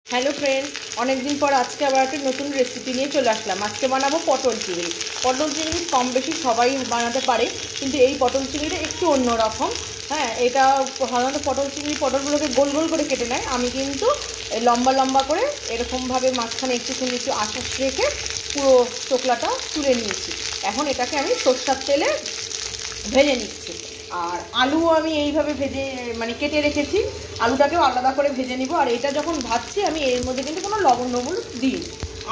Hello friends, अनेक दिन पर आज के आबार एक नतून रेसिपि निये चले आसलाम। आज के बानाबो पटल चिंगड़ी। पटल चिंगड़ी कम बेशी सबाई बानाते पारे, किन्तु एई पटल चिंगड़ीटा एकटु अन्यरकम। हाँ, एटा साधारणत पटल चिंगड़ी पटलगुलोके गोल गोल करे केटे नेय, आमी किन्तु लम्बा लम्बा करे एरकम भावे माझखाने एकटुखानि एकटु आश्वास रेखे पुरो चोकलाटा तुले निয়েছি। এখন এটাকে আমি সরষের তেলে ভেজে নিচ্ছি। আর আলুও আমি এইভাবে ভেজে মানে কেটে রেখেছি, আলুটাকেও আলাদা করে ভেজে নিব। আর এটা যখন ভাজছি আমি এর মধ্যে কিন্তু কোনো লবণ দিই,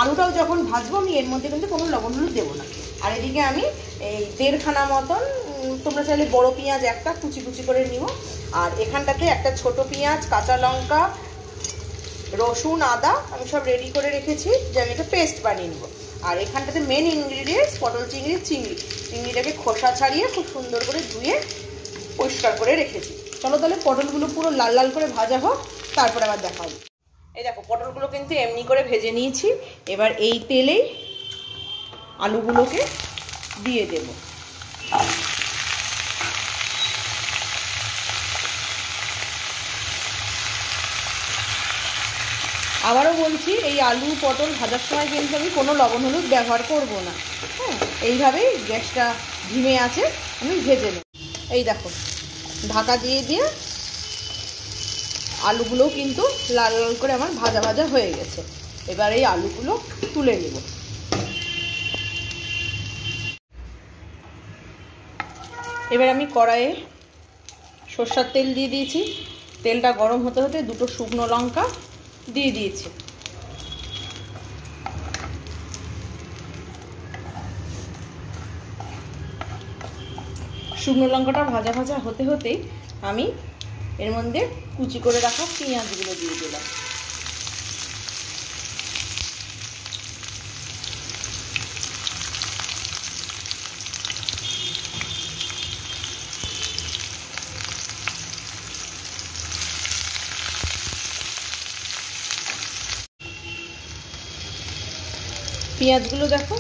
আলুটাও যখন ভাজবো আমি এর মধ্যে কিন্তু কোনো লবণ দেবো না। আর এদিকে আমি এই 1.5 খানা মতন, তোমরা চাইলে বড় পেঁয়াজ একটা কুচি কুচি করে নিব। আর এখানটাতে একটা ছোট পেঁয়াজ, কাঁচা লঙ্কা, রসুন, আদা আমি সব রেডি করে রেখেছি যে আমি একটা পেস্ট বানিয়ে নেব। আর এখানটাতে মেন ইনগ্রিডিয়েন্টস পটল চিংড়িটাকে খোসা ছাড়িয়ে খুব সুন্দর করে ধুয়ে পরিষ্কার করে রেখেছি। চলো তাহলে পটলগুলো পুরো লাল লাল করে ভাজা হোক, তারপরে আবার দেখা হবে। এই দেখো পটলগুলো কিন্তু এমনি করে ভেজে নিয়েছি। এবার এই তেলেই আলুগুলোকে দিয়ে দেব। আবারও বলছি, এই আলু পটল ভাজার সময় কিন্তু আমি কোনো লবণ হলুদ ব্যবহার করব না। হ্যাঁ, এইভাবেই গ্যাসটা ধিমে আছে আমি ভেজে নেব। এই দেখো ঢাকা দিয়ে দিয়ে আলুগুলো কিন্তু লাল লাল করে আমার ভাজা ভাজা হয়ে গেছে। এবার এই আলুগুলো তুলে নেব। এবার আমি কড়াইয়ে সরষের তেল দিয়ে দিয়েছি। তেলটা গরম হতে হতে দুটো শুকনো লঙ্কা দিয়ে দিয়েছি। শুকনো লঙ্কাটা ভাজা ভাজা হতে হতেই আমি এর মধ্যে কুচি করে রাখা পেঁয়াজগুলো দিয়ে দিলাম। পেঁয়াজগুলো দেখো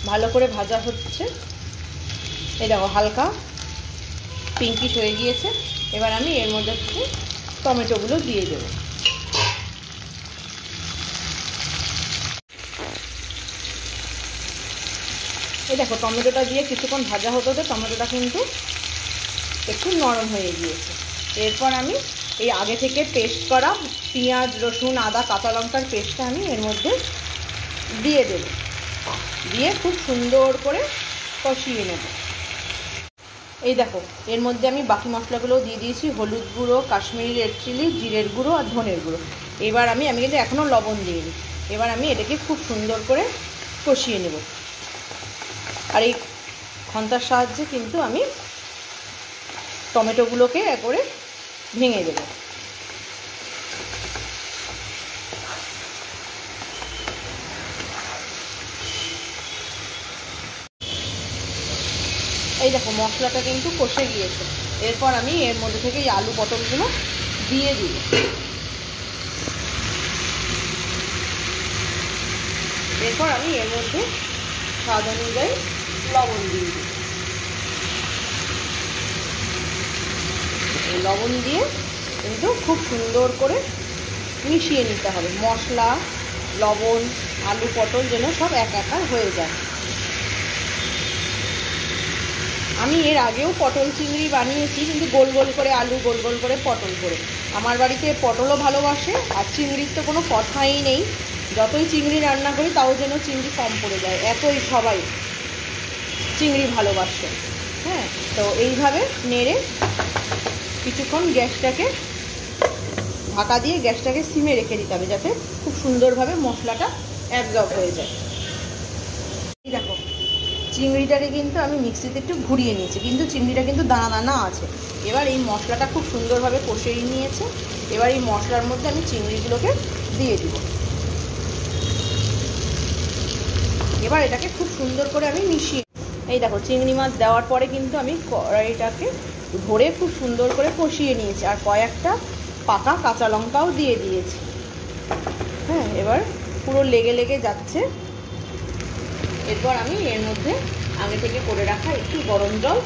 ভালো করে ভাজা হচ্ছে। এই দেখো হালকা পিঙ্কিশ হয়ে গিয়েছে। এবার আমি এর মধ্যে টমেটোগুলো দিয়ে দেব। এই দেখো টমেটোটা দিয়ে কিছুক্ষণ ভাজা হতে হতে টমেটোটা কিন্তু একটু নরম হয়ে গিয়েছে। এরপর আমি এই আগে থেকে পেস্ট করা পেঁয়াজ, রসুন, আদা, কাঁচা লঙ্কার পেস্টটা আমি এর মধ্যে দিয়ে দেব। দিয়ে খুব সুন্দর করে কষিয়ে নেব। এই দেখো এর মধ্যে আমি বাকি মশলাগুলো দিয়ে দিয়েছি, হলুদ গুঁড়ো, কাশ্মীরি রেড চিলি, জিরের গুঁড়ো আর ধনের গুঁড়ো। এবার আমি কিন্তু এখনও লবণ দিইনি। এবার আমি এটাকে খুব সুন্দর করে কষিয়ে নেব। আর এই খন্তার সাহায্যে কিন্তু আমি টমেটোগুলোকে একবারে ভেঙে দেব। এই দেখো মশলাটা কিন্তু কষে গিয়েছে। এরপর আমি এর মধ্যে থেকে এই আলু পটলগুলো দিয়ে দিই। এরপর আমি এর মধ্যে স্বাদ অনুযায়ী লবণ দিয়ে দিই। এই লবণ দিয়ে কিন্তু খুব সুন্দর করে মিশিয়ে নিতে হবে। মশলা, লবণ, আলু পটল যেন সব একাকার হয়ে যায়। আমি এর আগেও পটল চিংড়ি বানিয়েছি, কিন্তু গোল গোল করে আলু, গোল গোল করে পটল করে। আমার বাড়িতে পটলও ভালোবাসে, আর চিংড়ির তো কোনো কথাই নেই। যতই চিংড়ি রান্না করি তাও যেন চিংড়ি কম পড়ে যায়, এতই সবাই চিংড়ি ভালোবাসে। হ্যাঁ, তো এইভাবে নেড়ে কিছুক্ষণ গ্যাসটাকে ঢাকা দিয়ে গ্যাসটাকে সিমে রেখে দিতে হবে, যাতে খুব সুন্দরভাবে মশলাটা অ্যাবজর্ব হয়ে যায়। এই দেখো চিংড়িটাকে কিন্তু আমি মিক্সিতে একটু ঘুরিয়ে নিয়েছি, কিন্তু চিংড়িটা কিন্তু দানা দানা আছে। এবার এই মশলাটা খুব সুন্দরভাবে কষিয়ে নিয়েছে। এবার এই মশলার মধ্যে আমি চিংড়িগুলোকে দিয়ে দিব। এবার এটাকে খুব সুন্দর করে আমি মিশিয়ে, এই দেখো চিংড়ি মাছ দেওয়ার পরে কিন্তু আমি কড়াইটাকে ধরে খুব সুন্দর করে কষিয়ে নিয়েছি। আর কয়েকটা পাকা কাঁচা লঙ্কাও দিয়ে দিয়েছি। হ্যাঁ, এবার পুরো লেগে লেগে যাচ্ছে। এরপর আমি এর মধ্যে আগে থেকে করে রাখা একটু গরম জল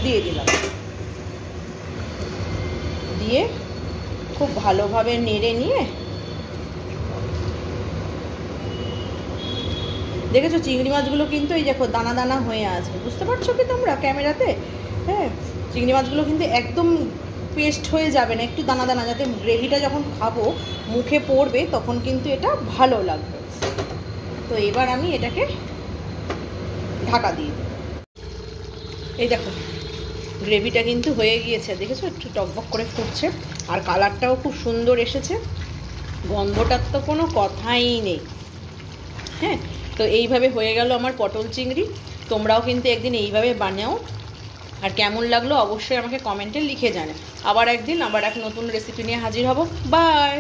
দিয়ে দিলাম। দিয়ে খুব ভালোভাবে নেড়ে নিয়ে, দেখেছো চিংড়ি মাছগুলো কিন্তু এই দেখো দানা দানা হয়ে আছে, বুঝতে পারছো কি তোমরা ক্যামেরাতে? হ্যাঁ, চিংড়ি মাছগুলো কিন্তু একদম পেস্ট হয়ে যাবে না, একটু দানা দানা, যাতে গ্রেভিটা যখন খাবো মুখে পড়বে তখন কিন্তু এটা ভালো লাগবে। তো এবার আমি এটাকে ঢাকা দিয়ে দিই। এই দেখো গ্রেভিটা কিন্তু হয়ে গিয়েছে, দেখেছো একটু টকবক করে ফুটছে, আর কালারটাও খুব সুন্দর এসেছে, গন্ধটার তো কোনো কথাই নেই। হ্যাঁ, তো এইভাবে হয়ে গেল আমার পটল চিংড়ি। তোমরাও কিন্তু একদিন এইভাবে বানাও, আর কেমন লাগলো অবশ্যই আমাকে কমেন্টে লিখে জানাও। আবার একদিন আবার এক নতুন রেসিপি নিয়ে হাজির হব। বাই।